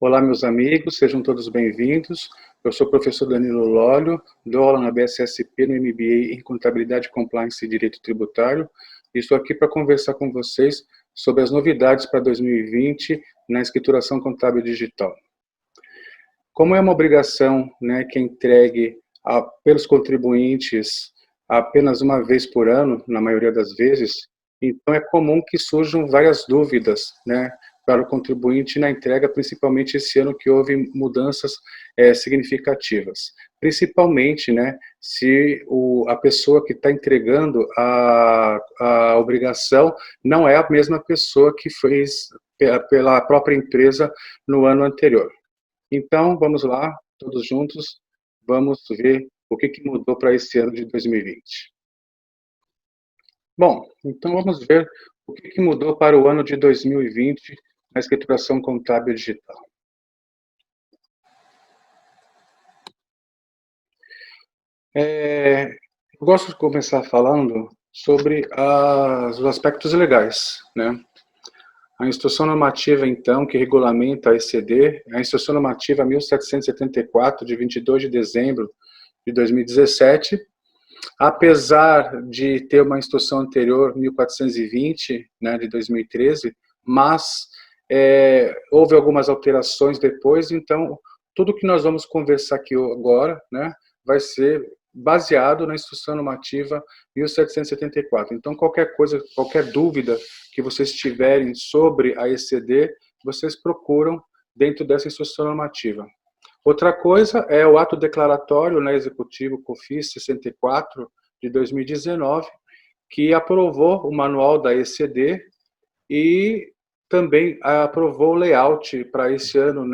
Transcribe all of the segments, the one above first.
Olá, meus amigos, sejam todos bem-vindos. Eu sou o professor Danilo Lólio, dou aula na BSSP no MBA em Contabilidade, Compliance e Direito Tributário, e estou aqui para conversar com vocês sobre as novidades para 2020 na escrituração contábil digital. Como é uma obrigação, que é entregue pelos contribuintes apenas uma vez por ano, na maioria das vezes, então é comum que surjam várias dúvidas, para o contribuinte na entrega, principalmente esse ano que houve mudanças significativas. Principalmente, se a pessoa que está entregando a obrigação não é a mesma pessoa que fez pela própria empresa no ano anterior. Então, vamos lá, todos juntos, vamos ver o que mudou para esse ano de 2020. Bom, então vamos ver o que mudou para o ano de 2020 na escrituração contábil digital. Eu gosto de começar falando sobre os aspectos legais, A instrução normativa, então, que regulamenta a ECD, é a instrução normativa 1774, de 22 de dezembro de 2017, apesar de ter uma instrução anterior, 1420, de 2013, mas houve algumas alterações depois, então, tudo que nós vamos conversar aqui agora, vai ser baseado na instrução normativa 1774. Então, qualquer coisa, qualquer dúvida que vocês tiverem sobre a ECD, vocês procuram dentro dessa instrução normativa. Outra coisa é o ato declaratório executivo COFINS 64 de 2019, que aprovou o manual da ECD e também aprovou o layout para esse ano,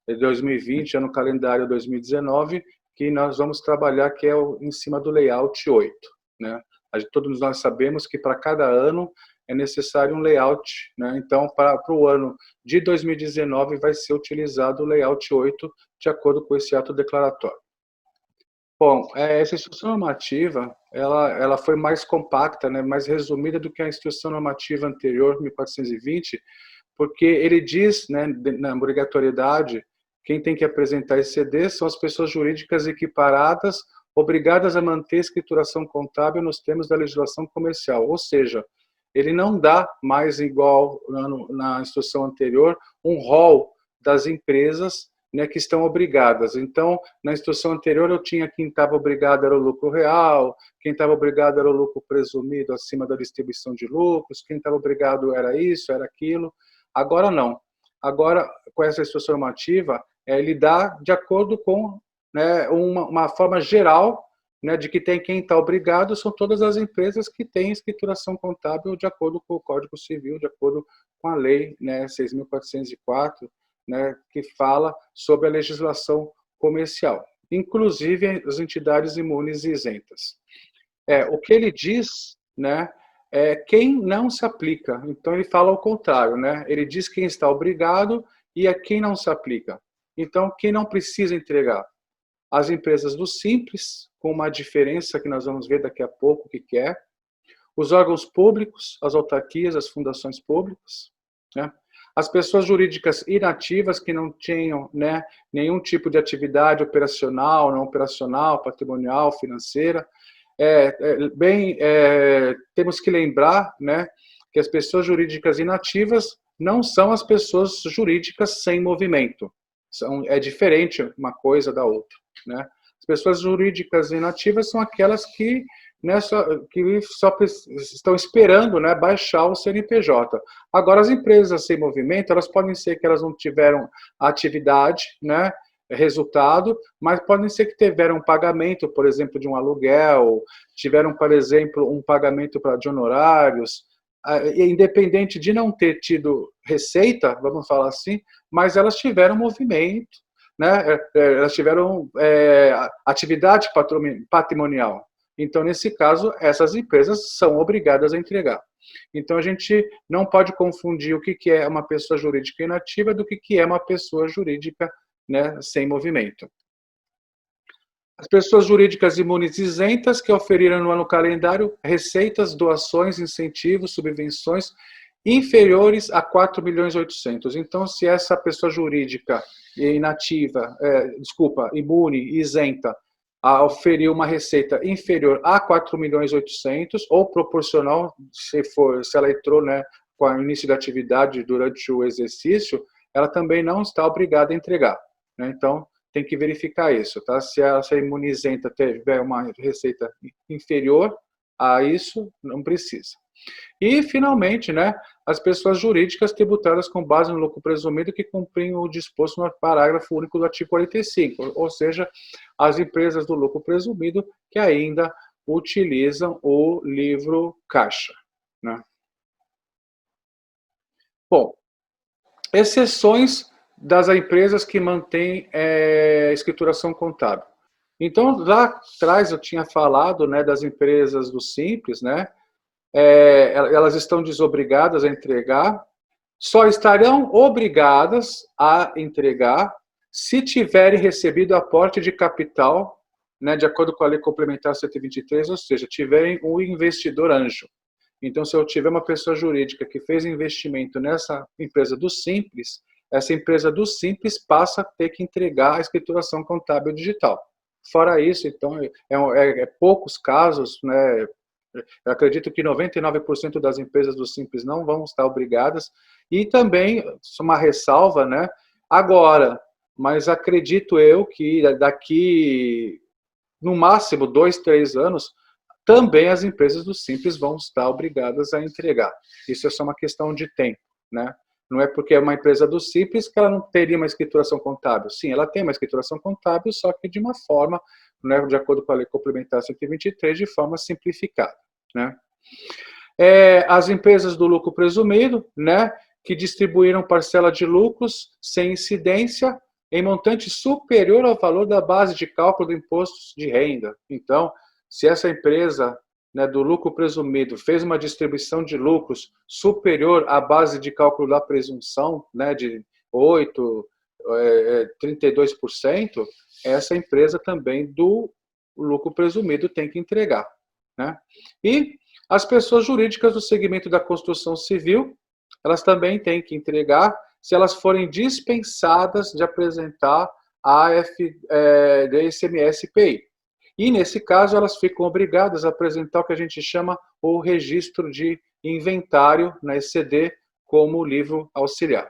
2020, ano calendário 2019, que nós vamos trabalhar, que é em cima do layout 8. Todos nós sabemos que para cada ano é necessário um layout, Então, para o ano de 2019 vai ser utilizado o layout 8, de acordo com esse ato declaratório. Bom, essa instrução normativa, ela foi mais compacta, mais resumida do que a instrução normativa anterior, 1420, porque ele diz, na obrigatoriedade, quem tem que apresentar ECD são as pessoas jurídicas equiparadas, obrigadas a manter escrituração contábil nos termos da legislação comercial. Ou seja, ele não dá mais, igual na instrução anterior, um rol das empresas que estão obrigadas. Então, na instrução anterior, eu tinha quem estava obrigado era o lucro real, quem estava obrigado era o lucro presumido acima da distribuição de lucros, quem estava obrigado era isso, era aquilo. Agora não. Agora, com essa instrução normativa, ele dá de acordo com uma forma geral de que quem está obrigado são todas as empresas que têm escrituração contábil de acordo com o Código Civil, de acordo com a Lei 6.404, que fala sobre a legislação comercial, inclusive as entidades imunes e isentas. O que ele diz, é quem não se aplica. Então, ele fala ao contrário, Ele diz quem está obrigado e a quem não se aplica. Então, quem não precisa entregar? As empresas do Simples, com uma diferença que nós vamos ver daqui a pouco o que é. Os órgãos públicos, as autarquias, as fundações públicas, As pessoas jurídicas inativas que não tenham nenhum tipo de atividade operacional, não operacional, patrimonial, financeira. Temos que lembrar que as pessoas jurídicas inativas não são as pessoas jurídicas sem movimento. É diferente uma coisa da outra. As pessoas jurídicas inativas são aquelas que só estão esperando baixar o CNPJ. Agora, as empresas sem movimento, elas podem ser que elas não tiveram atividade, resultado, mas podem ser que tiveram um pagamento, por exemplo, de um aluguel, tiveram, por exemplo, um pagamento de honorários, independente de não ter tido receita, vamos falar assim, mas elas tiveram movimento, elas tiveram atividade patrimonial. Então, nesse caso, essas empresas são obrigadas a entregar. Então, a gente não pode confundir o que é uma pessoa jurídica inativa do que é uma pessoa jurídica sem movimento. As pessoas jurídicas imunes isentas que oferiram no ano calendário receitas, doações, incentivos, subvenções inferiores a 4.800.000. Então, se essa pessoa jurídica inativa, imune, isenta, oferir uma receita inferior a 4.800.000 ou proporcional, se ela entrou, né, com o início da atividade durante o exercício, ela também não está obrigada a entregar, né? Então, tem que verificar isso, tá? Se a imunizenta tiver uma receita inferior a isso, não precisa. E, finalmente, né, as pessoas jurídicas tributadas com base no lucro presumido que cumprem o disposto no parágrafo único do artigo 45, ou seja, as empresas do lucro presumido que ainda utilizam o livro caixa, né? Bom, exceções das empresas que mantêm escrituração contábil. Então, lá atrás eu tinha falado, né, das empresas do Simples, né? Elas estão desobrigadas a entregar, só estarão obrigadas a entregar se tiverem recebido aporte de capital, né, de acordo com a Lei Complementar 123, ou seja, tiverem um investidor anjo. Então, se eu tiver uma pessoa jurídica que fez investimento nessa empresa do Simples, essa empresa do Simples passa a ter que entregar a escrituração contábil digital. Fora isso, então, poucos casos, né? Eu acredito que 99% das empresas do Simples não vão estar obrigadas. E também, uma ressalva, né? Agora, mas acredito eu que daqui, no máximo, 2, 3 anos, também as empresas do Simples vão estar obrigadas a entregar. Isso é só uma questão de tempo, né? Não é porque é uma empresa do Simples que ela não teria uma escrituração contábil. Sim, ela tem uma escrituração contábil, só que de uma forma, né, de acordo com a Lei Complementar 123, de forma simplificada, né? As empresas do lucro presumido, né, que distribuíram parcela de lucros sem incidência em montante superior ao valor da base de cálculo do imposto de renda. Então, se essa empresa, né, do lucro presumido fez uma distribuição de lucros superior à base de cálculo da presunção, né, de 8, 32%, essa empresa também do lucro presumido tem que entregar, né? E as pessoas jurídicas do segmento da construção civil, elas também têm que entregar se elas forem dispensadas de apresentar a DSMS-PI. E, nesse caso, elas ficam obrigadas a apresentar o que a gente chama o registro de inventário na ECD como livro auxiliar.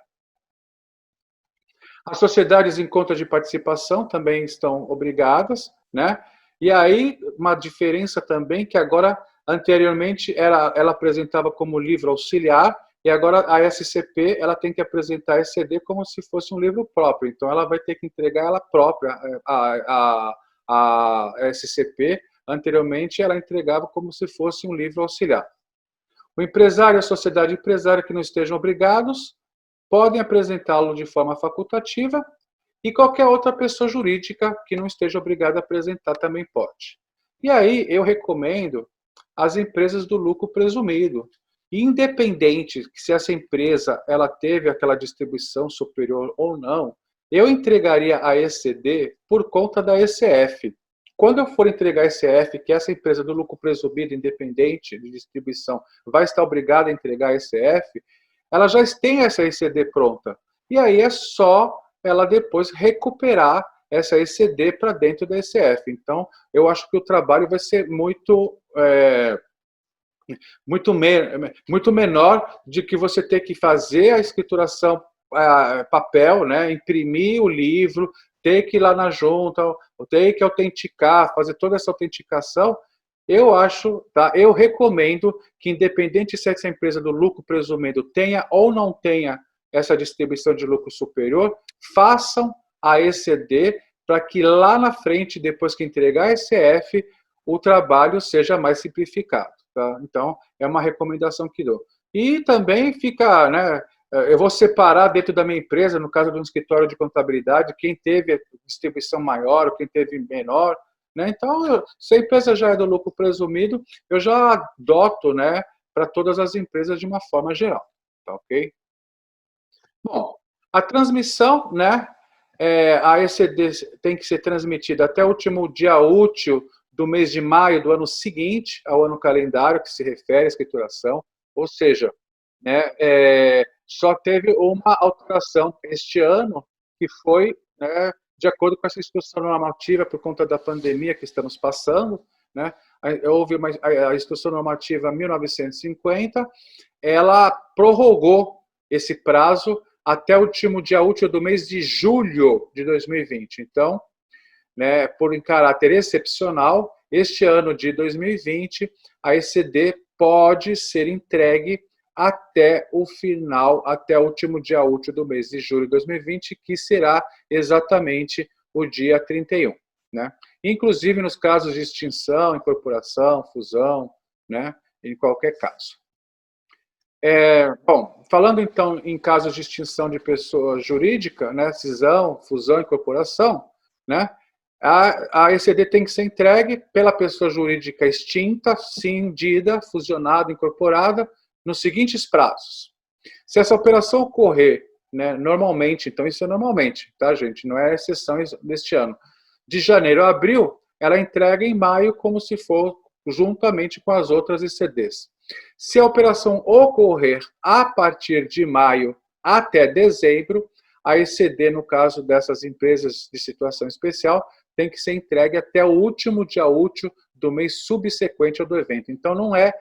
As sociedades em conta de participação também estão obrigadas, né? E aí, uma diferença também que agora, anteriormente, ela apresentava como livro auxiliar, e agora a SCP ela tem que apresentar a ECD como se fosse um livro próprio. Então, ela vai ter que entregar ela própria, a SCP. Anteriormente, ela entregava como se fosse um livro auxiliar. O empresário e a sociedade empresária que não estejam obrigados podem apresentá-lo de forma facultativa e qualquer outra pessoa jurídica que não esteja obrigada a apresentar também pode. E aí eu recomendo as empresas do lucro presumido. Independente se essa empresa ela teve aquela distribuição superior ou não, eu entregaria a ECD por conta da ECF. Quando eu for entregar a ECF, que essa empresa do lucro presumido independente de distribuição vai estar obrigada a entregar a ECF, ela já tem essa ECD pronta. E aí é só ela depois recuperar essa ECD para dentro da ECF. Então, eu acho que o trabalho vai ser muito menor de que você ter que fazer a escrituração papel, né, imprimir o livro, ter que ir lá na junta, ter que autenticar, fazer toda essa autenticação. Eu acho, tá? Eu recomendo que, independente se essa empresa do lucro presumido tenha ou não tenha essa distribuição de lucro superior, façam a ECD para que lá na frente, depois que entregar a ECF, o trabalho seja mais simplificado. Tá? Então, é uma recomendação que dou. E também fica, né, eu vou separar dentro da minha empresa, no caso de um escritório de contabilidade, quem teve distribuição maior, quem teve menor, né? Então, se a empresa já é do lucro presumido, eu já adoto, né, para todas as empresas de uma forma geral, tá ok? Bom, a transmissão, né, a ECD tem que ser transmitida até o último dia útil do mês de maio do ano seguinte ao ano calendário que se refere à escrituração, ou seja, né, só teve uma alteração este ano, que foi, né, de acordo com essa instrução normativa, por conta da pandemia que estamos passando, né, houve a instrução normativa 1950, ela prorrogou esse prazo até o último dia útil do mês de julho de 2020. Então, né, por em caráter excepcional, este ano de 2020, a ECD pode ser entregue até o final, até o último dia útil do mês de julho de 2020, que será exatamente o dia 31. Né? Inclusive nos casos de extinção, incorporação, fusão, né? Em qualquer caso. Bom, falando então em casos de extinção de pessoa jurídica, né, cisão, fusão, incorporação, né, a ECD tem que ser entregue pela pessoa jurídica extinta, cindida, fusionada, incorporada, nos seguintes prazos. Se essa operação ocorrer, né, normalmente, então isso é normalmente, tá, gente? Não é exceção deste ano. De janeiro a abril, ela entrega em maio como se for juntamente com as outras ECDs. Se a operação ocorrer a partir de maio até dezembro, a ECD, no caso dessas empresas de situação especial, tem que ser entregue até o último dia útil do mês subsequente ao do evento. Então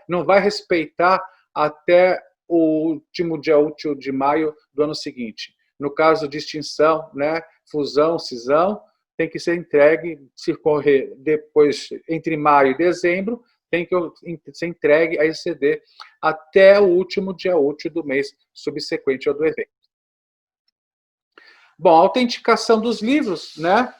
não vai respeitar até o último dia útil de maio do ano seguinte. No caso de extinção, né, fusão, cisão, tem que ser entregue, se correr depois, entre maio e dezembro, tem que ser entregue a ECD até o último dia útil do mês subsequente ao do evento. Bom, a autenticação dos livros, né?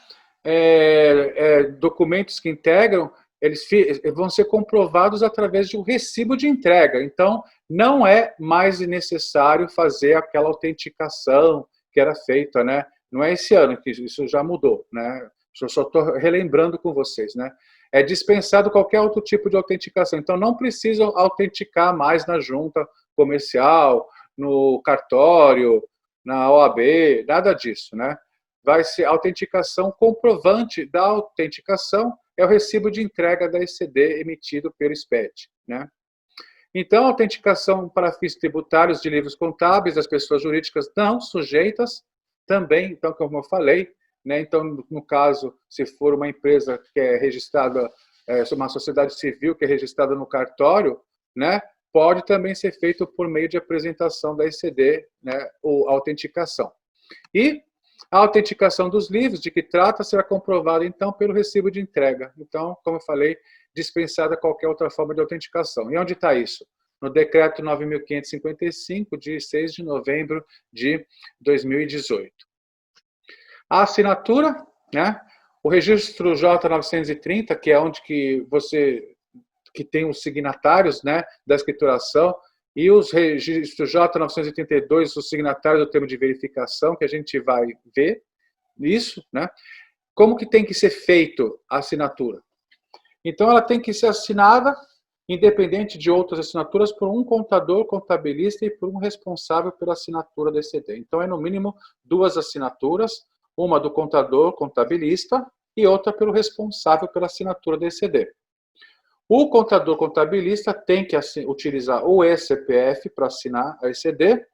Documentos que integram, eles vão ser comprovados através de um recibo de entrega. Então, não é mais necessário fazer aquela autenticação que era feita, né? Não é esse ano que isso já mudou, né? Eu só estou relembrando com vocês, né? É dispensado qualquer outro tipo de autenticação. Então, não precisam autenticar mais na junta comercial, no cartório, na OAB, nada disso, né? Vai ser autenticação, comprovante da autenticação é o recibo de entrega da ECD emitido pelo SPED, né? Então, autenticação para fins tributários de livros contábeis das pessoas jurídicas não sujeitas também, então, como eu falei, né? Então, no caso, se for uma empresa que é registrada, uma sociedade civil que é registrada no cartório, né? Pode também ser feito por meio de apresentação da ECD, né? Ou autenticação. E a autenticação dos livros de que trata será comprovada, então, pelo recibo de entrega. Então, como eu falei, dispensada qualquer outra forma de autenticação. E onde está isso? No Decreto 9.555, de 6 de novembro de 2018. A assinatura, né? O registro J930, que é onde que tem os signatários, né, da escrituração, e os registros J982, os signatários do termo de verificação, que a gente vai ver isso, né? Como que tem que ser feito a assinatura? Então, ela tem que ser assinada, independente de outras assinaturas, por um contador, contabilista e por um responsável pela assinatura da ECD. Então, é no mínimo 2 assinaturas, uma do contador, contabilista, e outra pelo responsável pela assinatura da ECD. O contador contabilista tem que utilizar o eCPF para assinar a ECD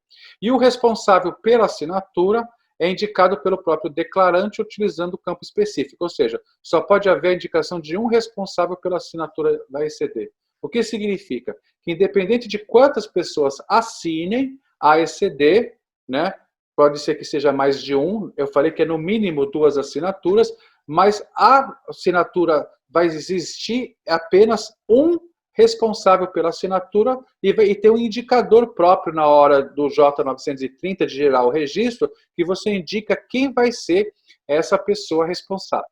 e o responsável pela assinatura é indicado pelo próprio declarante utilizando o campo específico, ou seja, só pode haver a indicação de um responsável pela assinatura da ECD. O que significa? Que independente de quantas pessoas assinem a ECD, né, pode ser que seja mais de um, eu falei que é no mínimo 2 assinaturas, mas a assinatura vai existir apenas um responsável pela assinatura e ter um indicador próprio na hora do J930 de gerar o registro, que você indica quem vai ser essa pessoa responsável.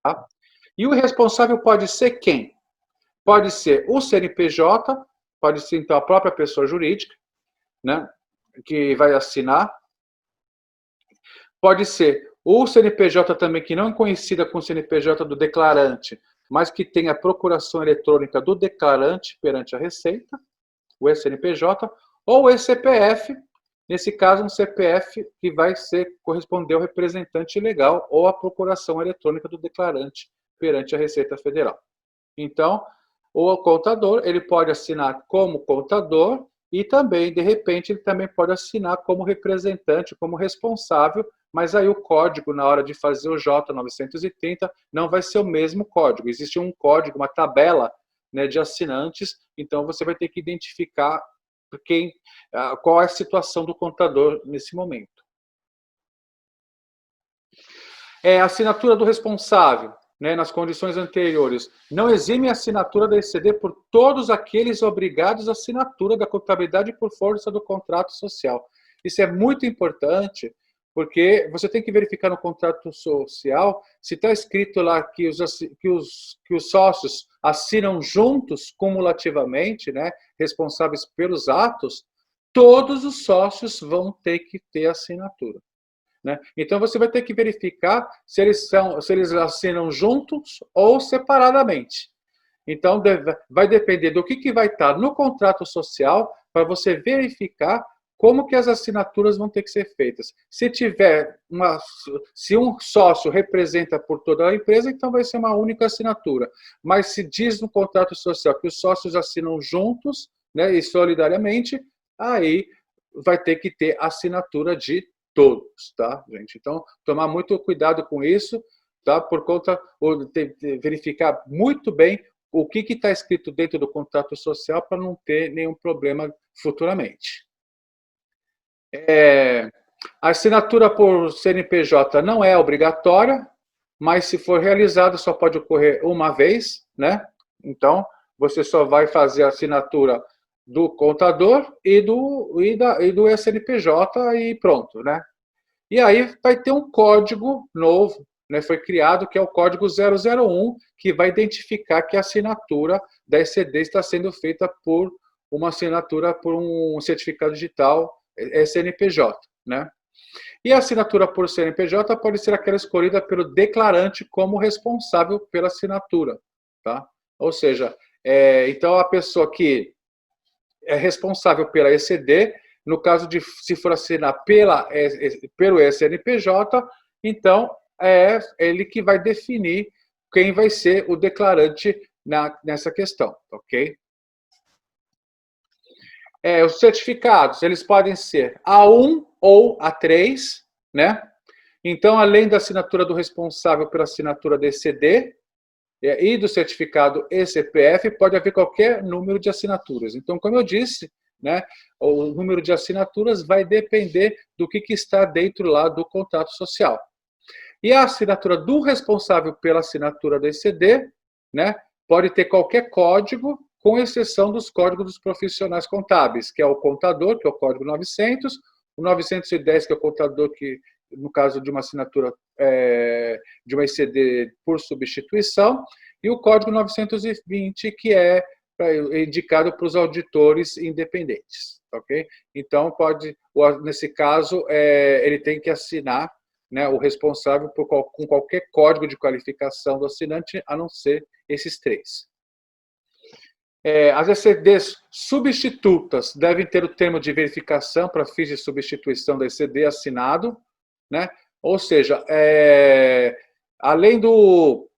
Tá? E o responsável pode ser quem? Pode ser o CNPJ, pode ser então a própria pessoa jurídica, né, que vai assinar. Pode ser o CNPJ também, que não é conhecida com o CNPJ do declarante, mas que tem a procuração eletrônica do declarante perante a Receita, o CNPJ, ou o CPF, nesse caso um CPF que vai corresponder ao representante legal ou a procuração eletrônica do declarante perante a Receita Federal. Então, o contador, ele pode assinar como contador, e também, de repente, ele também pode assinar como representante, como responsável, mas aí o código, na hora de fazer o J930, não vai ser o mesmo código. Existe um código, uma tabela, né, de assinantes, então você vai ter que identificar qual é a situação do contador nesse momento. A assinatura do responsável, né, nas condições anteriores, não exime a assinatura da ECD por todos aqueles obrigados à assinatura da contabilidade por força do contrato social. Isso é muito importante, porque você tem que verificar no contrato social se está escrito lá que os sócios assinam juntos, cumulativamente, né, responsáveis pelos atos, todos os sócios vão ter que ter assinatura. Né? Então você vai ter que verificar se eles assinam juntos ou separadamente. Então vai depender do que vai estar no contrato social para você verificar como que as assinaturas vão ter que ser feitas. Se um sócio representa por toda a empresa, então vai ser uma única assinatura. Mas se diz no contrato social que os sócios assinam juntos, né, e solidariamente, aí vai ter que ter assinatura de todos, tá, gente? Então, tomar muito cuidado com isso, tá? Por conta de verificar muito bem o que está escrito dentro do contrato social para não ter nenhum problema futuramente. A assinatura por CNPJ não é obrigatória, mas se for realizada só pode ocorrer uma vez, né? Então, você só vai fazer a assinatura do contador e do SNPJ e pronto, né? E aí vai ter um código novo, né? Foi criado, que é o código 001, que vai identificar que a assinatura da ECD está sendo feita por uma assinatura, por um certificado digital SNPJ, né? E a assinatura por CNPJ pode ser aquela escolhida pelo declarante como responsável pela assinatura, tá? Ou seja, então a pessoa que é responsável pela ECD, no caso de se for assinar pelo SNPJ, então é ele que vai definir quem vai ser o declarante nessa questão, ok? Os certificados, eles podem ser A1 ou A3, né? Então, além da assinatura do responsável pela assinatura da ECD e do certificado ECPF, pode haver qualquer número de assinaturas. Então, como eu disse, né, o número de assinaturas vai depender do que está dentro lá do contrato social. E a assinatura do responsável pela assinatura da ECD, né, pode ter qualquer código, com exceção dos códigos dos profissionais contábeis, que é o contador, que é o código 900, o 910, que é o contador que, no caso de uma assinatura de uma ECD por substituição, e o código 920, que é indicado para os auditores independentes, ok? Então, nesse caso, ele tem que assinar, né, o responsável com qualquer código de qualificação do assinante, a não ser esses três. As ECDs substitutas devem ter o termo de verificação para fins de substituição da ECD assinado, né? Ou seja, além do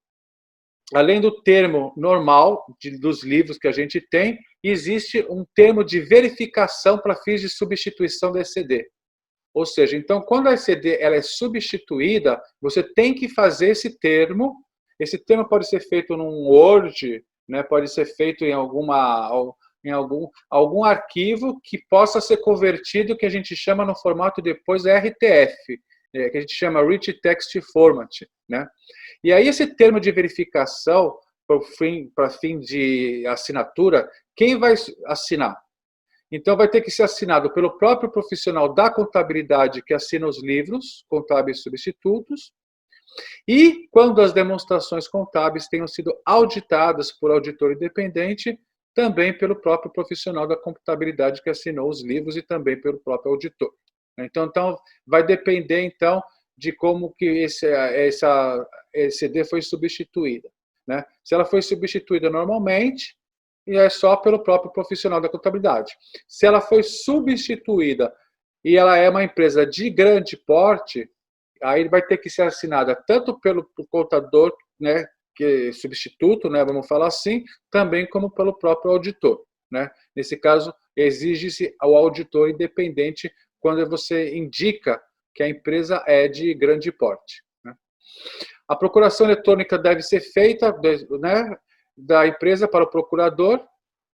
termo normal dos livros que a gente tem, existe um termo de verificação para fins de substituição da ECD. Ou seja, então, quando a ECD ela é substituída, você tem que fazer esse termo. Esse termo pode ser feito num Word, né? Pode ser feito em algum arquivo que possa ser convertido, que a gente chama no formato depois RTF, que a gente chama Rich Text Format, né? E aí esse termo de verificação, para fim de assinatura, quem vai assinar? Então, vai ter que ser assinado pelo próprio profissional da contabilidade que assina os livros contábeis substitutos, e quando as demonstrações contábeis tenham sido auditadas por auditor independente, também pelo próprio profissional da contabilidade que assinou os livros e também pelo próprio auditor. Então vai depender, então, de como que essa ECD foi substituída, né? Se ela foi substituída normalmente, e é só pelo próprio profissional da contabilidade. Se ela foi substituída e ela é uma empresa de grande porte, aí vai ter que ser assinada tanto pelo contador, né, que é substituto, né, vamos falar assim, também como pelo próprio auditor, né? Nesse caso, exige-se ao auditor independente quando você indica que a empresa é de grande porte, né? A procuração eletrônica deve ser feita, né, da empresa para o procurador,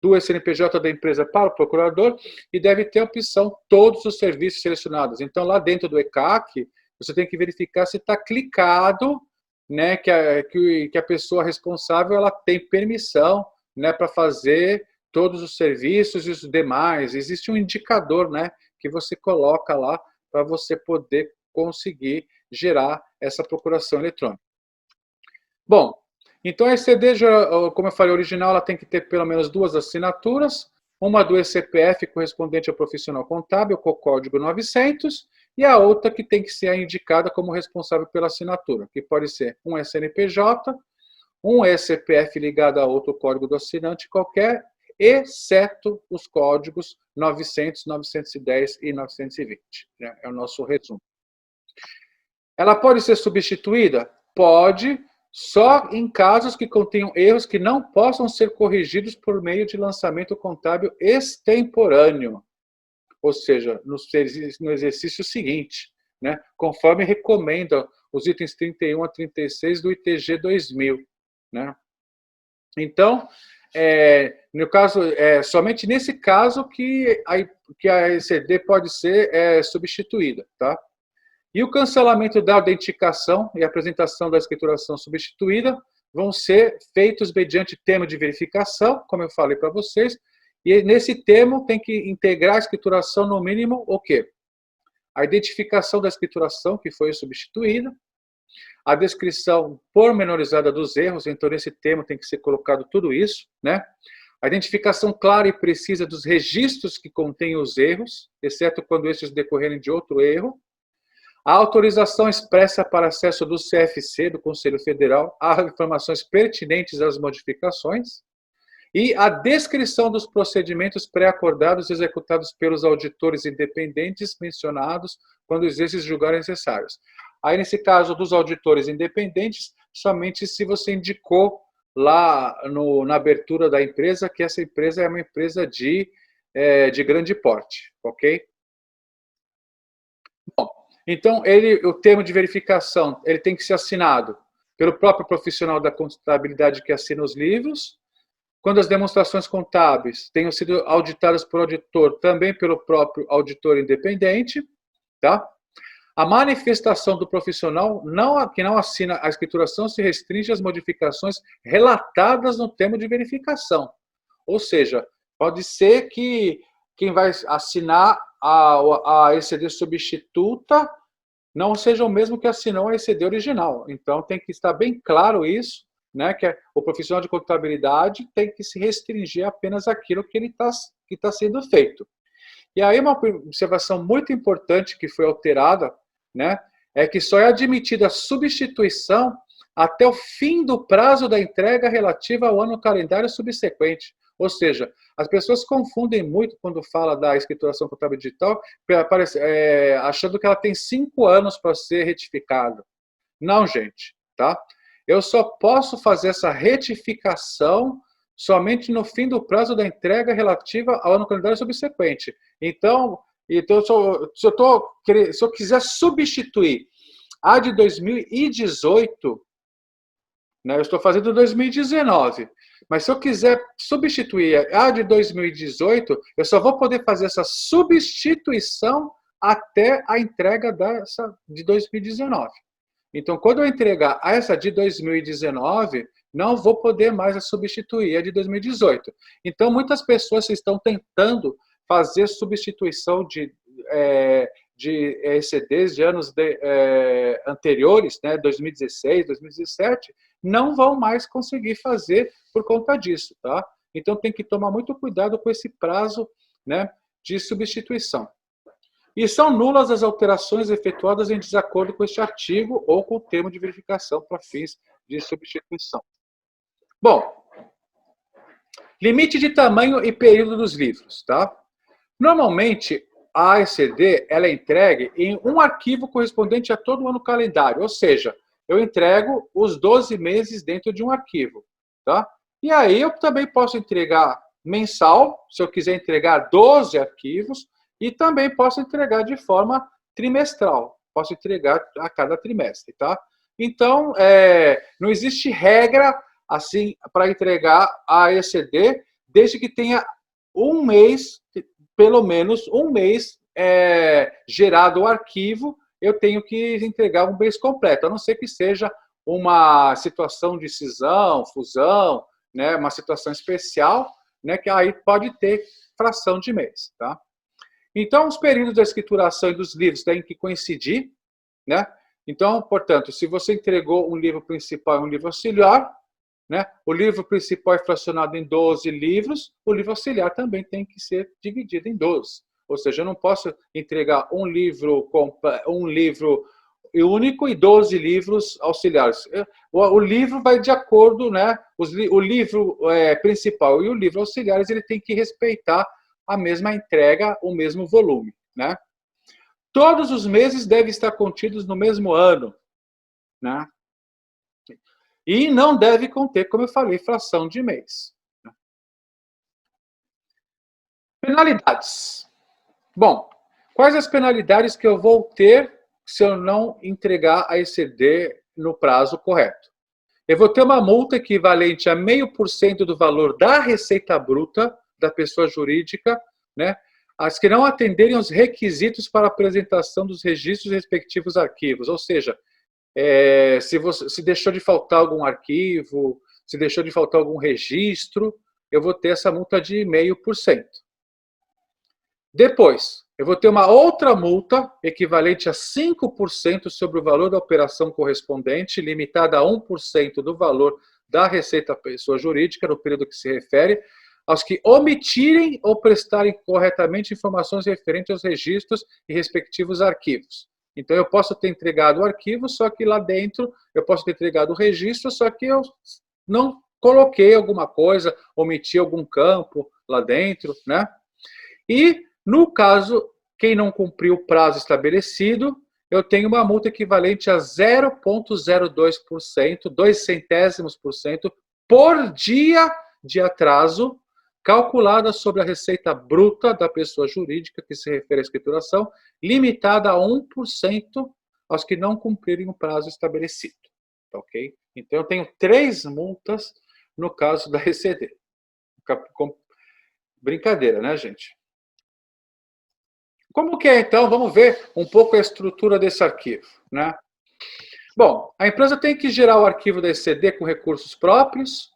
do CNPJ da empresa para o procurador, e deve ter a opção todos os serviços selecionados. Então, lá dentro do ECAC, você tem que verificar se está clicado, né, que a pessoa responsável ela tem permissão, né, para fazer todos os serviços e os demais. Existe um indicador, né, que você coloca lá para você poder conseguir gerar essa procuração eletrônica. Bom, então a ECD, como eu falei, original, ela tem que ter pelo menos 2 assinaturas, uma do ECPF correspondente ao profissional contábil, com o código 900, e a outra que tem que ser indicada como responsável pela assinatura, que pode ser um SNPJ, um ECPF ligado a outro código do assinante qualquer, exceto os códigos 900, 910 e 920. Né? É o nosso resumo. Ela pode ser substituída? Pode, só em casos que contenham erros que não possam ser corrigidos por meio de lançamento contábil extemporâneo. Ou seja, no exercício seguinte, né? Conforme recomendam os itens 31 a 36 do ITG 2000. Né? Então, no caso, somente nesse caso que a ECD pode ser substituída. Tá? E o cancelamento da autenticação e apresentação da escrituração substituída vão ser feitos mediante termo de verificação, como eu falei para vocês, e nesse termo tem que integrar a escrituração no mínimo o quê? A identificação da escrituração que foi substituída, a descrição pormenorizada dos erros, então nesse termo tem que ser colocado tudo isso, né? A identificação clara e precisa dos registros que contêm os erros, exceto quando estes decorrerem de outro erro, a autorização expressa para acesso do CFC, do Conselho Federal, a informações pertinentes às modificações, e a descrição dos procedimentos pré-acordados executados pelos auditores independentes mencionados, quando esses julgarem necessários. Aí, nesse caso dos auditores independentes, somente se você indicou lá na abertura da empresa que essa empresa é uma empresa de grande porte, ok? Bom, então, o termo de verificação ele tem que ser assinado pelo próprio profissional da contabilidade que assina os livros. Quando as demonstrações contábeis tenham sido auditadas por auditor, também pelo próprio auditor independente. Tá? A manifestação do profissional que não assina a escrituração se restringe às modificações relatadas no termo de verificação. Ou seja, pode ser que quem vai assinar a ECD substituta não seja o mesmo que assinou a ECD original. Então, tem que estar bem claro isso, né, que o profissional de contabilidade tem que se restringir apenas àquilo que está sendo feito. E aí, uma observação muito importante que foi alterada, né, é que só é admitida a substituição até o fim do prazo da entrega relativa ao ano calendário subsequente. Ou seja, as pessoas confundem muito quando fala da escrituração contábil digital, achando que ela tem 5 anos para ser retificada. Não, gente, tá? Eu só posso fazer essa retificação somente no fim do prazo da entrega relativa ao ano calendário subsequente. Então se eu quiser substituir a de 2018, né, eu estou fazendo 2019, mas se eu quiser substituir a de 2018, eu só vou poder fazer essa substituição até a entrega dessa de 2019. Então, quando eu entregar essa de 2019, não vou poder mais substituir a de 2018. Então, muitas pessoas estão tentando fazer substituição de ECDs de anos anteriores, né, 2016, 2017, não vão mais conseguir fazer por conta disso, tá? Então, tem que tomar muito cuidado com esse prazo, né, de substituição. E são nulas as alterações efetuadas em desacordo com este artigo ou com o termo de verificação para fins de substituição. Bom, limite de tamanho e período dos livros, tá? Normalmente, a ECD ela é entregue em um arquivo correspondente a todo o ano calendário, ou seja, eu entrego os 12 meses dentro de um arquivo, tá? E aí eu também posso entregar mensal, se eu quiser entregar 12 arquivos, e também posso entregar de forma trimestral. Posso entregar a cada trimestre, tá? Então, não existe regra assim para entregar a ECD, desde que tenha um mês, pelo menos um mês, gerado o arquivo, eu tenho que entregar um mês completo, a não ser que seja uma situação de cisão, fusão, né, uma situação especial, né, que aí pode ter fração de mês, tá? Então, os períodos da escrituração e dos livros têm que coincidir, né? Então, portanto, se você entregou um livro principal e um livro auxiliar, né, o livro principal é fracionado em 12 livros, o livro auxiliar também tem que ser dividido em 12. Ou seja, eu não posso entregar um livro único e 12 livros auxiliares. O livro vai de acordo, né? O livro principal e o livro auxiliares, ele tem que respeitar a mesma entrega, o mesmo volume, né? Todos os meses devem estar contidos no mesmo ano, né? E não deve conter, como eu falei, fração de mês. Penalidades. Bom, quais as penalidades que eu vou ter se eu não entregar a ECD no prazo correto? Eu vou ter uma multa equivalente a 0,5% do valor da receita bruta da pessoa jurídica, né? As que não atenderem aos requisitos para apresentação dos registros e respectivos arquivos. Ou seja, se deixou de faltar algum arquivo, se deixou de faltar algum registro, eu vou ter essa multa de 0,5%. Depois, eu vou ter uma outra multa equivalente a 5% sobre o valor da operação correspondente, limitada a 1% do valor da receita pessoa jurídica, no período que se refere, aos que omitirem ou prestarem corretamente informações referentes aos registros e respectivos arquivos. Então, eu posso ter entregado o arquivo, só que lá dentro eu posso ter entregado o registro, só que eu não coloquei alguma coisa, omiti algum campo lá dentro, né? E, no caso, quem não cumpriu o prazo estabelecido, eu tenho uma multa equivalente a 0,02%, 0,02 por dia de atraso, calculada sobre a receita bruta da pessoa jurídica, que se refere à escrituração, limitada a 1% aos que não cumprirem o prazo estabelecido. Ok? Então, eu tenho 3 multas no caso da ECD. Brincadeira, né, gente? Como que é, então? Vamos ver um pouco a estrutura desse arquivo, né? Bom, a empresa tem que gerar o arquivo da ECD com recursos próprios,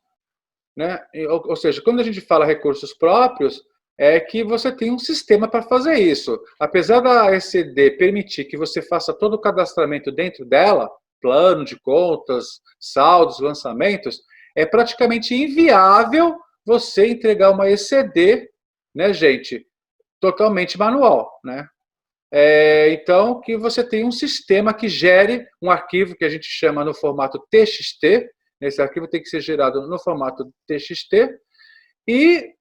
né? Ou seja, quando a gente fala recursos próprios, é que você tem um sistema para fazer isso. Apesar da ECD permitir que você faça todo o cadastramento dentro dela, plano de contas, saldos, lançamentos, é praticamente inviável você entregar uma ECD, né, gente, totalmente manual, né? Então, que você tem um sistema que gere um arquivo que a gente chama no formato TXT. Esse arquivo tem que ser gerado no formato TXT. E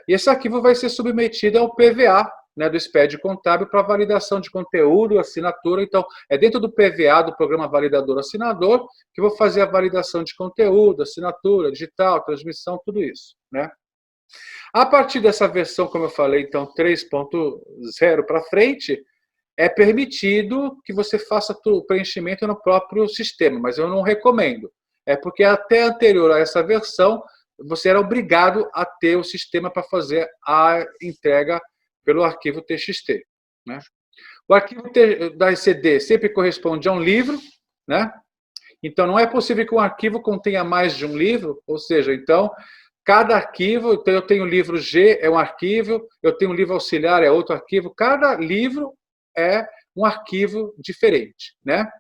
esse arquivo vai ser submetido ao PVA, né, do SPED contábil, para validação de conteúdo, assinatura. Então, é dentro do PVA, do Programa Validador Assinador, que eu vou fazer a validação de conteúdo, assinatura, digital, transmissão, tudo isso, né? A partir dessa versão, como eu falei, então 3.0 para frente, é permitido que você faça o preenchimento no próprio sistema, mas eu não recomendo. É porque até anterior a essa versão, você era obrigado a ter o sistema para fazer a entrega pelo arquivo TXT, né? O arquivo da ECD sempre corresponde a um livro, né? Então, não é possível que um arquivo contenha mais de um livro, ou seja, então, cada arquivo, então eu tenho o livro G, é um arquivo, eu tenho um livro auxiliar, é outro arquivo, cada livro é um arquivo diferente, né?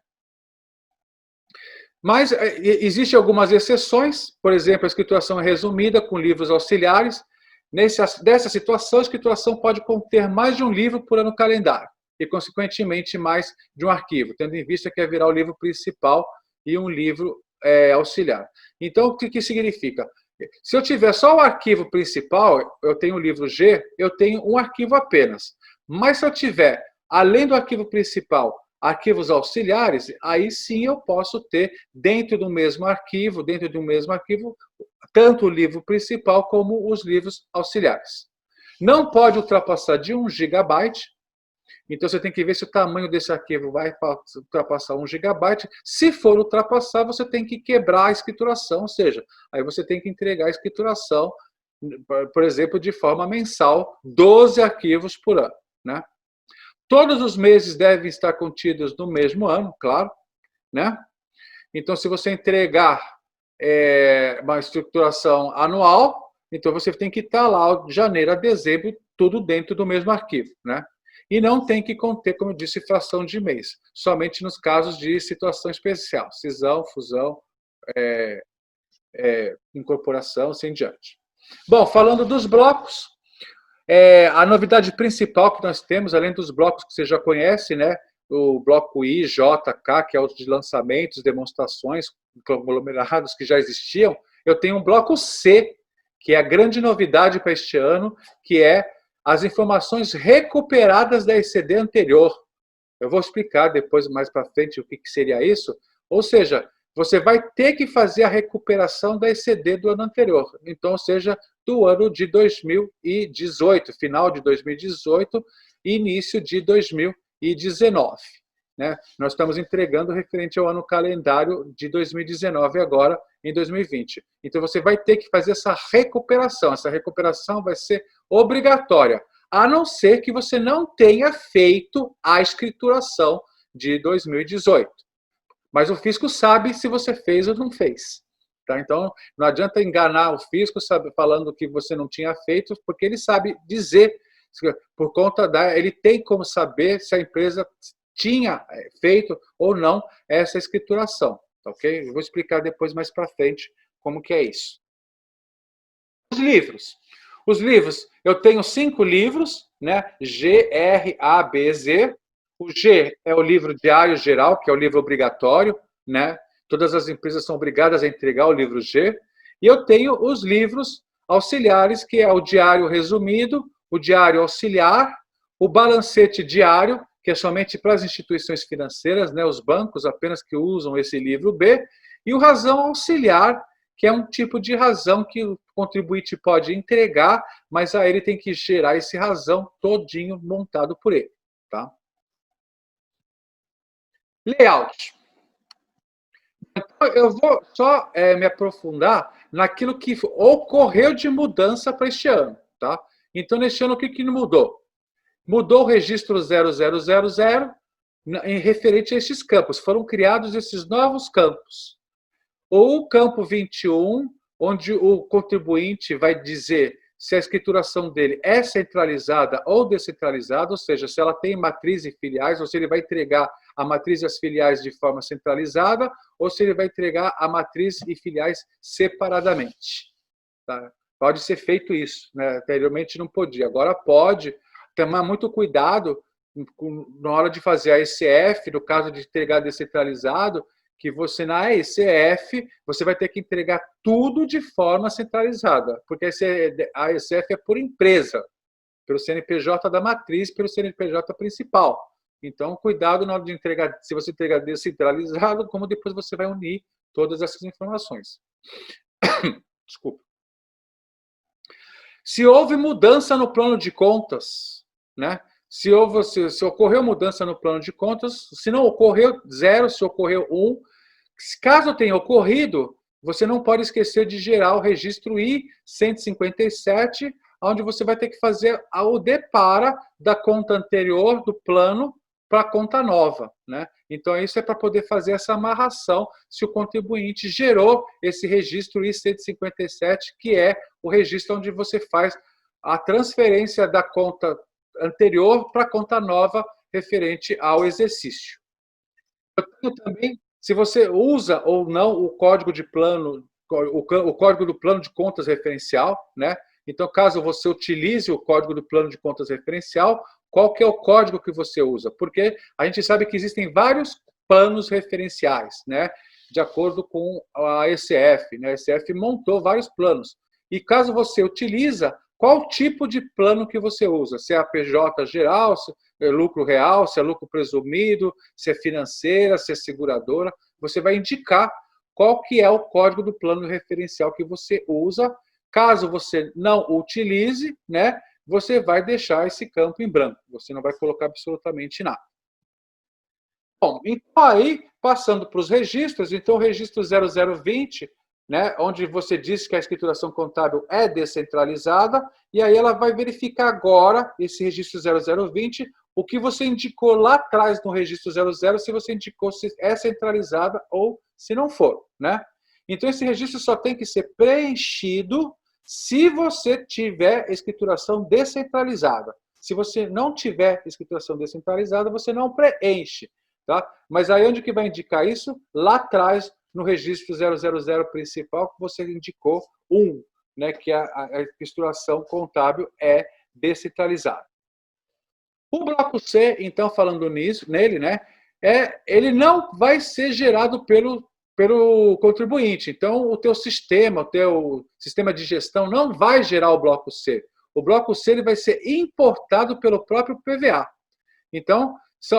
Mas existem algumas exceções, por exemplo, a escrituração é resumida com livros auxiliares. Dessa situação, a escrituração pode conter mais de um livro por ano calendário, e, consequentemente, mais de um arquivo, tendo em vista que haverá o livro principal e um livro auxiliar. Então, o que significa? Se eu tiver só o arquivo principal, eu tenho o livro G, eu tenho um arquivo apenas. Mas se eu tiver, além do arquivo principal, arquivos auxiliares, aí sim eu posso ter dentro do mesmo arquivo, tanto o livro principal como os livros auxiliares. Não pode ultrapassar de 1 gigabyte, então você tem que ver se o tamanho desse arquivo vai ultrapassar 1 gigabyte. Se for ultrapassar, você tem que quebrar a escrituração, ou seja, aí você tem que entregar a escrituração, por exemplo, de forma mensal, 12 arquivos por ano, né? Todos os meses devem estar contidos no mesmo ano, claro, né? Então, se você entregar uma estruturação anual, então você tem que estar lá de janeiro a dezembro, tudo dentro do mesmo arquivo, né? E não tem que conter, como eu disse, fração de mês, somente nos casos de situação especial, cisão, fusão, incorporação, assim em diante. Bom, falando dos blocos, a novidade principal que nós temos, além dos blocos que você já conhece, né? O bloco I, J, K, que é o de lançamentos, demonstrações, conglomerados que já existiam, eu tenho um bloco C, que é a grande novidade para este ano, que é as informações recuperadas da ECD anterior. Eu vou explicar depois, mais para frente, o que seria isso. Ou seja, você vai ter que fazer a recuperação da ECD do ano anterior. Então, ou seja, do ano de 2018, final de 2018 e início de 2019. Né? Nós estamos entregando referente ao ano calendário de 2019 agora, em 2020. Então, você vai ter que fazer essa recuperação. Essa recuperação vai ser obrigatória, a não ser que você não tenha feito a escrituração de 2018. Mas o fisco sabe se você fez ou não fez. Tá? Então, não adianta enganar o fisco falando que você não tinha feito, porque ele sabe dizer, por conta ele tem como saber se a empresa tinha feito ou não essa escrituração. Ok? Eu vou explicar depois, mais para frente, como que é isso. Os livros. Os livros, eu tenho 5 livros, né? G, R, A, B, Z. O G é o livro diário geral, que é o livro obrigatório, né? Todas as empresas são obrigadas a entregar o livro G. E eu tenho os livros auxiliares, que é o diário resumido, o diário auxiliar, o balancete diário, que é somente para as instituições financeiras, né? Os bancos apenas que usam esse livro B, e o razão auxiliar, que é um tipo de razão que o contribuinte pode entregar, mas aí ele tem que gerar esse razão todinho montado por ele. Tá? Layout. Então, eu vou só me aprofundar naquilo que ocorreu de mudança para este ano. Tá? Então, neste ano, o que mudou? Mudou o registro 0000 em referente a estes campos. Foram criados esses novos campos. Ou o campo 21, onde o contribuinte vai dizer se a escrituração dele é centralizada ou descentralizada, ou seja, se ela tem matriz e filiais, ou se ele vai entregar a matriz e as filiais de forma centralizada, ou se ele vai entregar a matriz e filiais separadamente. Tá? Pode ser feito isso, né? Anteriormente não podia, agora pode. Tomar muito cuidado na hora de fazer a ECF, no caso de entregar descentralizado, que você, na ECF, você vai ter que entregar tudo de forma centralizada, porque a ECF é por empresa, pelo CNPJ da matriz, pelo CNPJ principal. Então, cuidado na hora de entregar, se você entregar descentralizado, como depois você vai unir todas essas informações. Desculpa. Se houve mudança no plano de contas, né? Se ocorreu mudança no plano de contas, se não ocorreu, 0, se ocorreu 1. Caso tenha ocorrido, você não pode esquecer de gerar o registro I-157, onde você vai ter que fazer o depara da conta anterior do plano para a conta nova. Né? Então, isso é para poder fazer essa amarração se o contribuinte gerou esse registro I-157, que é o registro onde você faz a transferência da conta anterior para a conta nova referente ao exercício. Eu tenho também, se você usa ou não o código de plano, o código do plano de contas referencial, né? Então, caso você utilize o código do plano de contas referencial, qual que é o código que você usa? Porque a gente sabe que existem vários planos referenciais, né? De acordo com a ECF, né? A ECF montou vários planos. E caso você utiliza, qual tipo de plano que você usa? Se é a PJ geral, lucro real, se é lucro presumido, se é financeira, se é seguradora. Você vai indicar qual que é o código do plano referencial que você usa. Caso você não utilize, né, você vai deixar esse campo em branco. Você não vai colocar absolutamente nada. Bom, então aí, passando para os registros, então o registro 0020, né, onde você diz que a escrituração contábil é descentralizada, e aí ela vai verificar agora, esse registro 0020, o que você indicou lá atrás no registro 00, se você indicou se é centralizada ou se não for, né? Então esse registro só tem que ser preenchido se você tiver escrituração descentralizada. Se você não tiver escrituração descentralizada, você não preenche. Tá? Mas aí onde que vai indicar isso? Lá atrás, no registro 000 principal, que você indicou 1, né, que a escrituração contábil é descentralizada. O bloco C, então, falando nele, né, ele não vai ser gerado pelo contribuinte. Então, o teu sistema de gestão não vai gerar o bloco C. O bloco C ele vai ser importado pelo próprio PVA. Então,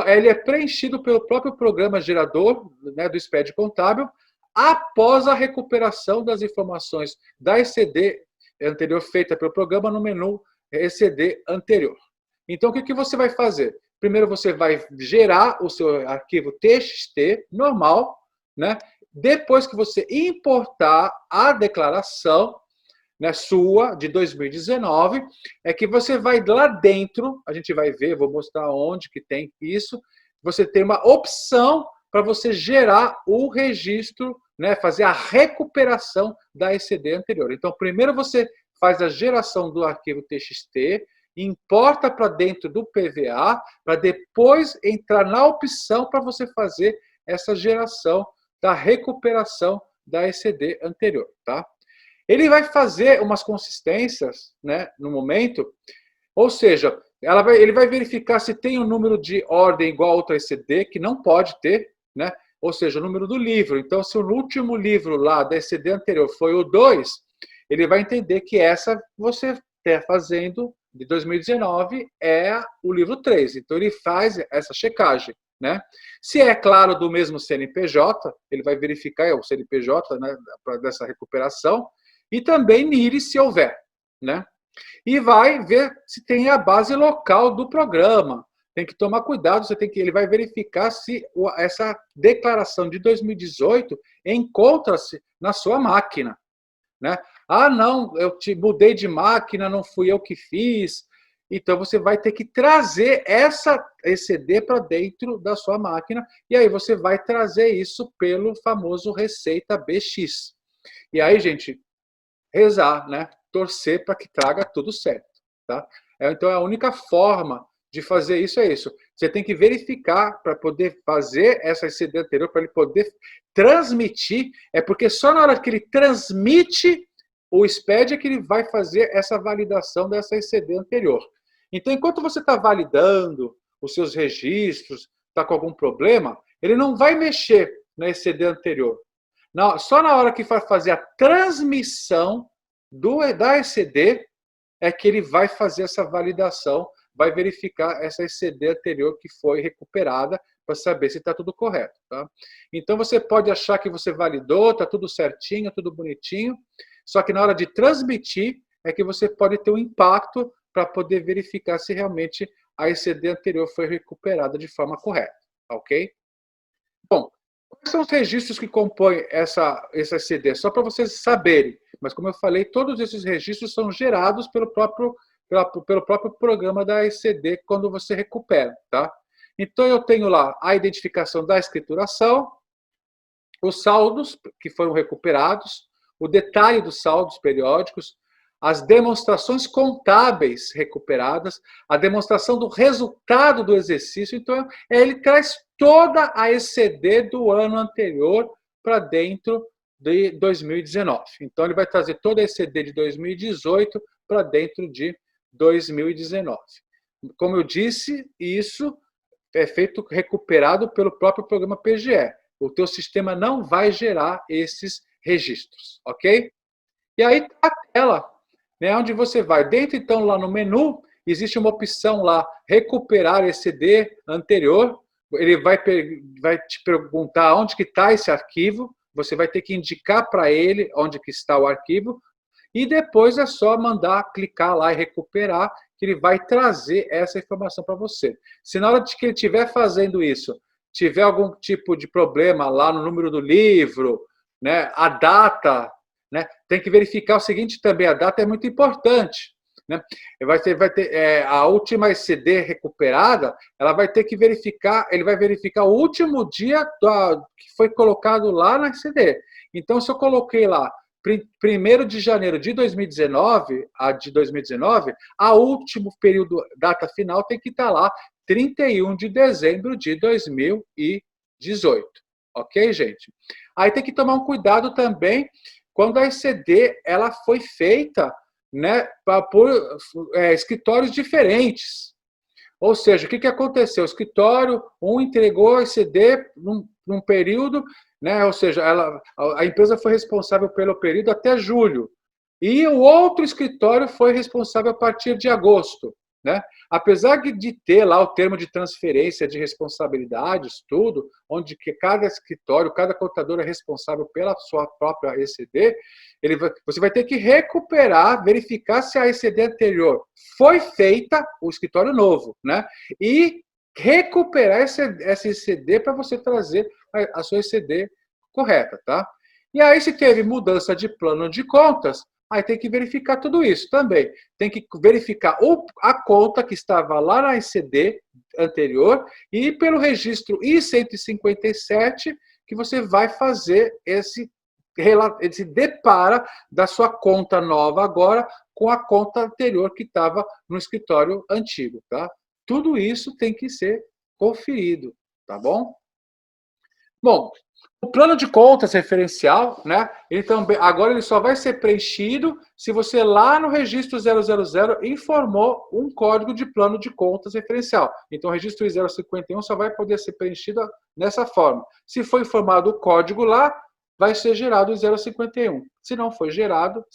ele é preenchido pelo próprio programa gerador, né, do SPED contábil, após a recuperação das informações da ECD anterior feita pelo programa no menu ECD anterior. Então, o que você vai fazer? Primeiro, você vai gerar o seu arquivo TXT normal, né? Depois que você importar a declaração, né, sua, de 2019, é que você vai lá dentro, a gente vai ver, vou mostrar onde que tem isso, você tem uma opção para você gerar o registro, né, fazer a recuperação da ECD anterior. Então, primeiro você faz a geração do arquivo TXT, importa para dentro do PVA, para depois entrar na opção para você fazer essa geração da recuperação da ECD anterior, tá? Ele vai fazer umas consistências, né, no momento, ou seja, ele vai verificar se tem um número de ordem igual a outra ECD, que não pode ter, né, ou seja, o número do livro. Então, se o último livro lá da ECD anterior foi o 2, ele vai entender que essa você está fazendo, de 2019, é o livro 3. Então, ele faz essa checagem. Né? Se é, claro, do mesmo CNPJ, ele vai verificar o CNPJ, né, dessa recuperação, e também NIRI, se houver. Né? E vai ver se tem a base local do programa. Tem que tomar cuidado, ele vai verificar se essa declaração de 2018 encontra-se na sua máquina. Né? Ah, não, eu mudei de máquina, não fui eu que fiz. Então, você vai ter que trazer essa ECD para dentro da sua máquina, e aí você vai trazer isso pelo famoso Receita BX. E aí, gente, rezar, né? Torcer para que traga tudo certo. Tá? Então, a única forma de fazer isso é isso. Você tem que verificar para poder fazer essa ECD anterior, para ele poder transmitir, porque só na hora que ele transmite o SPED é que ele vai fazer essa validação dessa ECD anterior. Então, enquanto você está validando os seus registros, está com algum problema, ele não vai mexer na ECD anterior. Não, só na hora que vai fazer a transmissão da ECD é que ele vai fazer essa validação, vai verificar essa ECD anterior que foi recuperada para saber se está tudo correto. Tá? Então, você pode achar que você validou, está tudo certinho, tudo bonitinho, só que na hora de transmitir é que você pode ter um impacto para poder verificar se realmente a ECD anterior foi recuperada de forma correta, ok? Bom, quais são os registros que compõem essa ECD? Só para vocês saberem, mas como eu falei, todos esses registros são gerados pelo próprio programa da ECD quando você recupera, tá? Então, eu tenho lá a identificação da escrituração, os saldos que foram recuperados, o detalhe dos saldos periódicos, as demonstrações contábeis recuperadas, a demonstração do resultado do exercício. Então, ele traz toda a ECD do ano anterior para dentro de 2019. Então, ele vai trazer toda a ECD de 2018 para dentro de 2019. Como eu disse, isso é feito recuperado pelo próprio programa PGE. O teu sistema não vai gerar esses registros, ok? E aí a tela, né, onde você vai dentro, então, lá no menu, existe uma opção lá, recuperar ECD anterior, ele vai te perguntar onde que está esse arquivo, você vai ter que indicar para ele onde que está o arquivo, e depois é só mandar clicar lá e recuperar, que ele vai trazer essa informação para você. Se na hora de que ele estiver fazendo isso, tiver algum tipo de problema lá no número do livro, né, a data, né, tem que verificar o seguinte também, a data é muito importante. Né? A última ECD recuperada, ela vai ter que verificar, ele vai verificar o último dia que foi colocado lá na ECD. Então, se eu coloquei lá 1º de janeiro de 2019, a último período, data final, tem que estar lá 31 de dezembro de 2018. Ok, gente? Aí tem que tomar um cuidado também quando a ECD ela foi feita, né, por escritórios diferentes. Ou seja, o que aconteceu? O escritório, entregou a ECD num período, né, ou seja, a empresa foi responsável pelo período até julho. E o outro escritório foi responsável a partir de agosto. Né? Apesar de ter lá o termo de transferência de responsabilidades, tudo, onde que cada escritório, cada contador é responsável pela sua própria ECD, você vai ter que recuperar, verificar se a ECD anterior foi feita, o escritório novo, né? E recuperar essa ECD para você trazer a sua ECD correta, tá? E aí, se teve mudança de plano de contas, aí tem que verificar tudo isso também. Tem que verificar a conta que estava lá na ECD anterior e pelo registro I-157 que você vai fazer esse depara da sua conta nova agora com a conta anterior que estava no escritório antigo, tá? Tudo isso tem que ser conferido, tá bom? Bom, o plano de contas referencial, né? Ele também, agora ele só vai ser preenchido se você lá no registro 000 informou um código de plano de contas referencial. Então o registro I-051 só vai poder ser preenchido dessa forma. Se for informado o código lá, vai ser gerado o 051. Se não for gerado,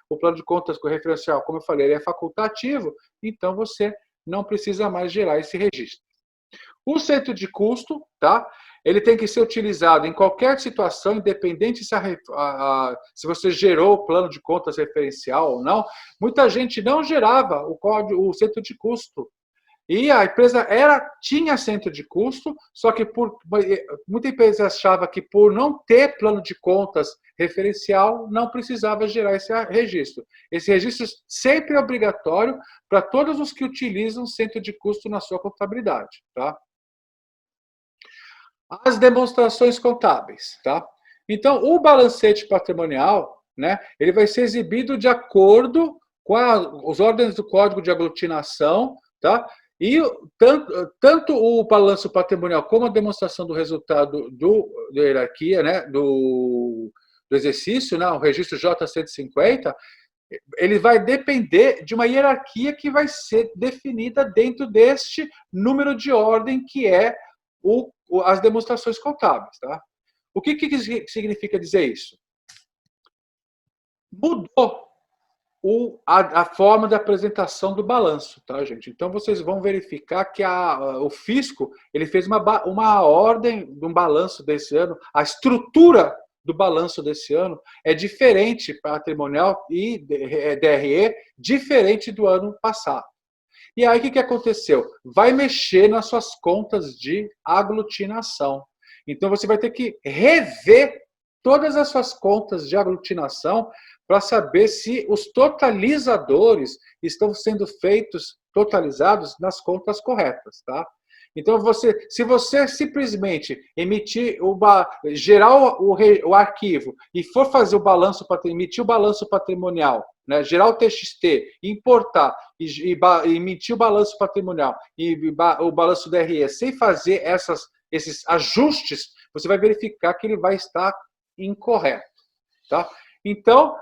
o plano de contas com referencial, como eu falei, ele é facultativo, então você não precisa mais gerar esse registro. O centro de custo, tá? Ele tem que ser utilizado em qualquer situação, independente se você gerou o plano de contas referencial ou não. Muita gente não gerava o centro de custo. E a empresa tinha centro de custo, só que muita empresa achava que por não ter plano de contas referencial, não precisava gerar esse registro. Esse registro sempre é obrigatório para todos os que utilizam centro de custo na sua contabilidade, tá? As demonstrações contábeis, tá? Então, o balancete patrimonial, né, ele vai ser exibido de acordo com as ordens do Código de Aglutinação, tá? E tanto o balanço patrimonial como a demonstração do resultado da hierarquia, né, do exercício, né, o registro J150, ele vai depender de uma hierarquia que vai ser definida dentro deste número de ordem que é as demonstrações contábeis. Tá? O que significa dizer isso? Mudou a forma de apresentação do balanço, tá, gente? Então, vocês vão verificar que o fisco ele fez uma ordem de um balanço desse ano, a estrutura do balanço desse ano é diferente patrimonial e DRE, diferente do ano passado. E aí, o que aconteceu? Vai mexer nas suas contas de aglutinação. Então, você vai ter que rever todas as suas contas de aglutinação para saber se os totalizadores estão sendo totalizados nas contas corretas, tá? Então, se você simplesmente gerar o arquivo e for fazer emitir o balanço patrimonial, né, gerar o TXT, importar e emitir o balanço patrimonial e o balanço DRE sem fazer esses ajustes, você vai verificar que ele vai estar incorreto. Tá? Então,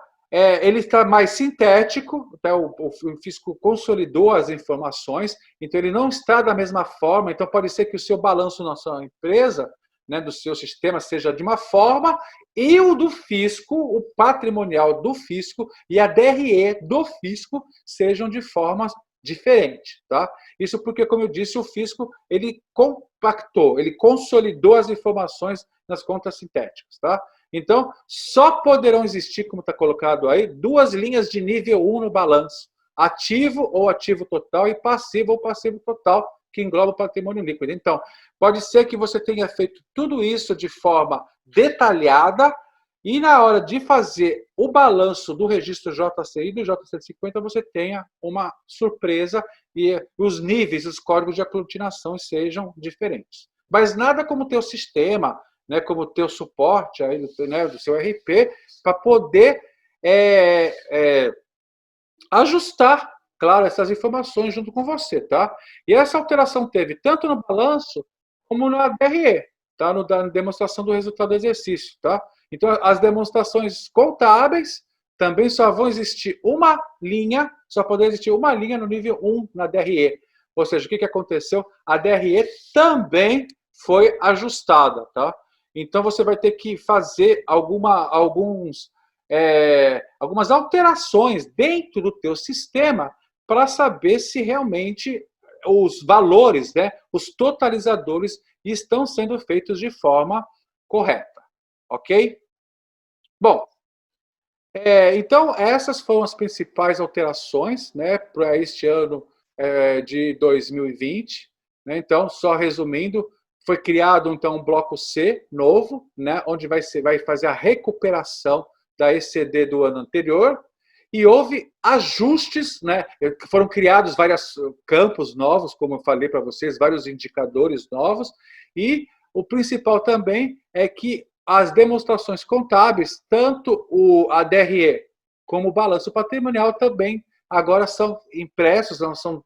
ele está mais sintético, tá? O fisco consolidou as informações, então ele não está da mesma forma, então pode ser que o seu balanço na sua empresa, né, do seu sistema, seja de uma forma, e o do fisco, o patrimonial do fisco e a DRE do fisco sejam de formas diferente, tá? Isso porque, como eu disse, o fisco ele compactou, ele consolidou as informações nas contas sintéticas, tá? Então, só poderão existir, como está colocado aí, duas linhas de nível 1 no balanço: ativo ou ativo total e passivo ou passivo total, que engloba o patrimônio líquido. Então, pode ser que você tenha feito tudo isso de forma detalhada e na hora de fazer o balanço do registro JCI e do J150, você tenha uma surpresa e os níveis, os códigos de aglutinação sejam diferentes. Mas nada como ter o sistema, né, como ter o suporte aí, né, do seu RP, para poder ajustar, claro, essas informações junto com você, tá? E essa alteração teve tanto no balanço como na DRE, tá? Na demonstração do resultado do exercício, tá? Então, as demonstrações contábeis também só vão existir uma linha, só poder existir uma linha no nível 1 na DRE. Ou seja, o que aconteceu? A DRE também foi ajustada, tá? Então, você vai ter que fazer algumas alterações dentro do teu sistema para saber se realmente os valores, né, os totalizadores estão sendo feitos de forma correta, ok? Bom, então essas foram as principais alterações, né, para este ano de 2020. Né? Então, só resumindo, foi criado então um bloco C novo, né, onde vai fazer a recuperação da ECD do ano anterior, e houve ajustes, né, foram criados vários campos novos, como eu falei para vocês, vários indicadores novos, e o principal também é que as demonstrações contábeis, tanto a DRE como o balanço patrimonial também agora são impressos, são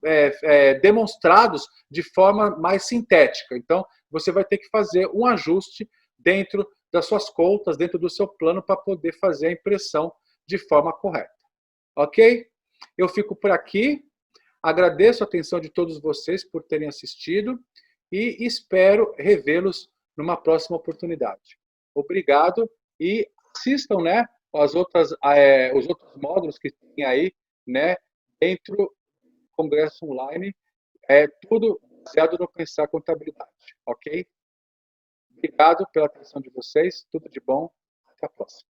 demonstrados de forma mais sintética. Então, você vai ter que fazer um ajuste dentro das suas contas, dentro do seu plano, para poder fazer a impressão de forma correta. Ok? Eu fico por aqui. Agradeço a atenção de todos vocês por terem assistido e espero revê-los numa próxima oportunidade. Obrigado e assistam, né, os outros módulos que tem aí, né, dentro do Congresso Online, tudo baseado no Pensar Contabilidade, ok? Obrigado pela atenção de vocês, tudo de bom, até a próxima.